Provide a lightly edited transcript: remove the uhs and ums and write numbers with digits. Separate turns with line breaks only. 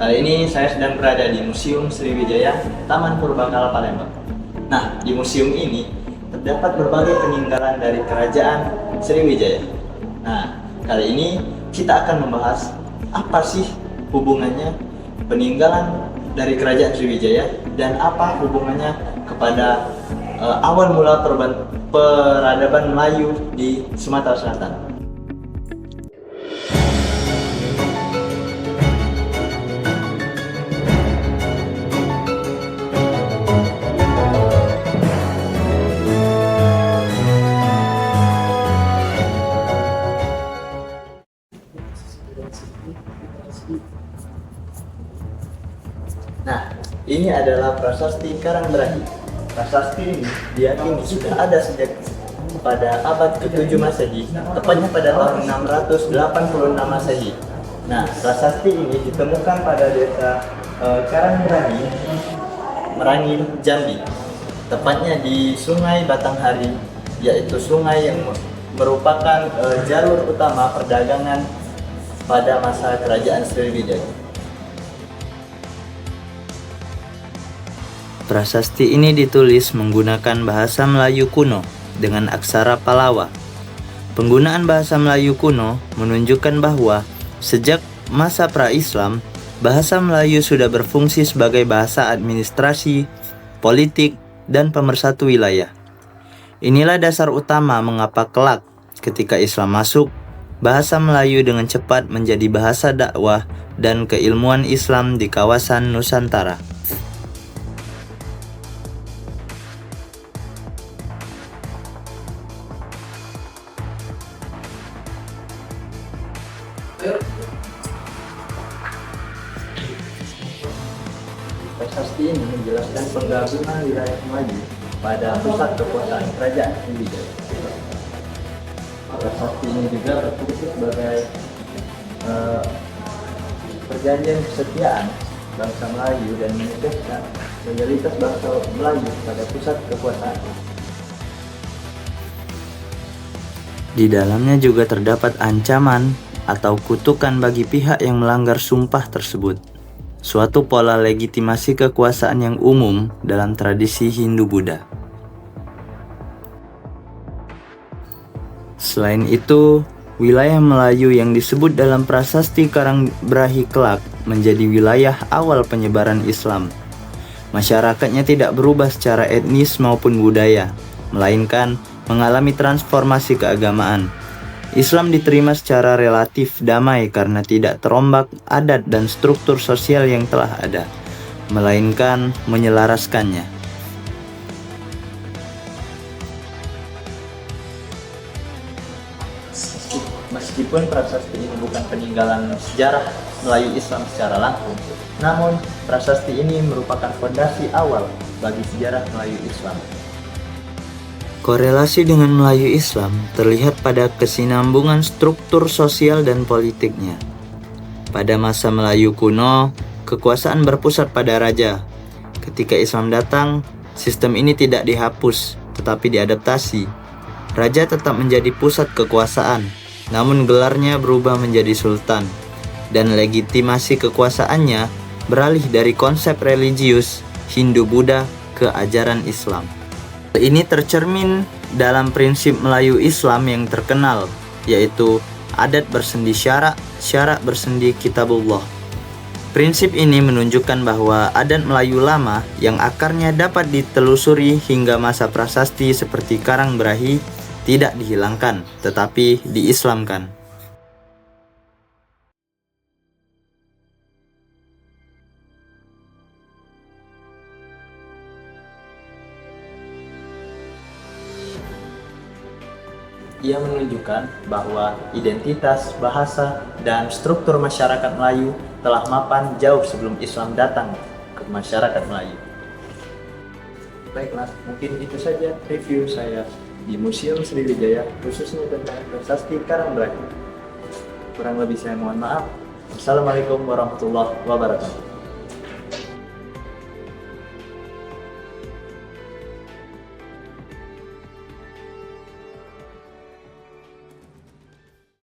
Kali ini saya sedang berada di Museum Sriwijaya, Taman Purbakala Palembang. Nah, di museum ini terdapat berbagai peninggalan dari Kerajaan Sriwijaya. Nah, kali ini kita akan membahas apa sih hubungannya peninggalan dari Kerajaan Sriwijaya dan apa hubungannya kepada awal mula peradaban Melayu di Sumatera Selatan. Nah, ini adalah prasasti Karangbrahi. Prasasti ini diyakini sudah ada sejak pada abad ke-7 Masehi, tepatnya pada tahun 686 Masehi. Nah, prasasti ini ditemukan pada desa Karangbrahi, Merangin, Jambi, tepatnya di Sungai Batanghari, yaitu sungai yang merupakan jalur utama perdagangan pada masa Kerajaan Sriwijaya.
Prasasti ini ditulis menggunakan bahasa Melayu kuno dengan aksara Palawa. Penggunaan bahasa Melayu kuno menunjukkan bahwa sejak masa pra-Islam, bahasa Melayu sudah berfungsi sebagai bahasa administrasi, politik, dan pemersatu wilayah. Inilah dasar utama mengapa kelak ketika Islam masuk, bahasa Melayu dengan cepat menjadi bahasa dakwah dan keilmuan Islam di kawasan Nusantara.
Prasasti ini menjelaskan penggabungan wilayah Melayu pada pusat kekuasaan Kerajaan Sriwijaya. Prasasti ini juga berfungsi sebagai perjanjian kesetiaan bangsa Melayu dan menegaskan loyalitas bangsa Melayu pada pusat kekuasaan.
Di dalamnya juga terdapat ancaman atau kutukan bagi pihak yang melanggar sumpah tersebut. Suatu pola legitimasi kekuasaan yang umum dalam tradisi Hindu-Buddha. Selain itu, wilayah Melayu yang disebut dalam prasasti Karangbrahi kelak menjadi wilayah awal penyebaran Islam. Masyarakatnya tidak berubah secara etnis maupun budaya, melainkan mengalami transformasi keagamaan. Islam diterima secara relatif damai karena tidak terombak adat dan struktur sosial yang telah ada, melainkan menyelaraskannya.
Meskipun prasasti ini bukan peninggalan sejarah Melayu Islam secara langsung, namun prasasti ini merupakan fondasi awal bagi sejarah Melayu Islam.
Korelasi dengan Melayu Islam terlihat pada kesinambungan struktur sosial dan politiknya. Pada masa Melayu kuno, kekuasaan berpusat pada raja. Ketika Islam datang, sistem ini tidak dihapus, tetapi diadaptasi. Raja tetap menjadi pusat kekuasaan, namun gelarnya berubah menjadi sultan, dan legitimasi kekuasaannya beralih dari konsep religius Hindu-Buddha ke ajaran Islam. Ini tercermin dalam prinsip Melayu Islam yang terkenal, yaitu adat bersendi syarak, syarak bersendi kitabullah. Prinsip ini menunjukkan bahwa adat Melayu lama yang akarnya dapat ditelusuri hingga masa prasasti seperti Karangbrahi tidak dihilangkan, tetapi diislamkan.
Ia menunjukkan bahwa identitas, bahasa, dan struktur masyarakat Melayu telah mapan jauh sebelum Islam datang ke masyarakat Melayu. Baiklah, mungkin itu saja review saya di Museum Sriwijaya, khususnya tentang prasasti Karangbrahi. Kurang lebih saya mohon maaf. Wassalamualaikum warahmatullahi wabarakatuh.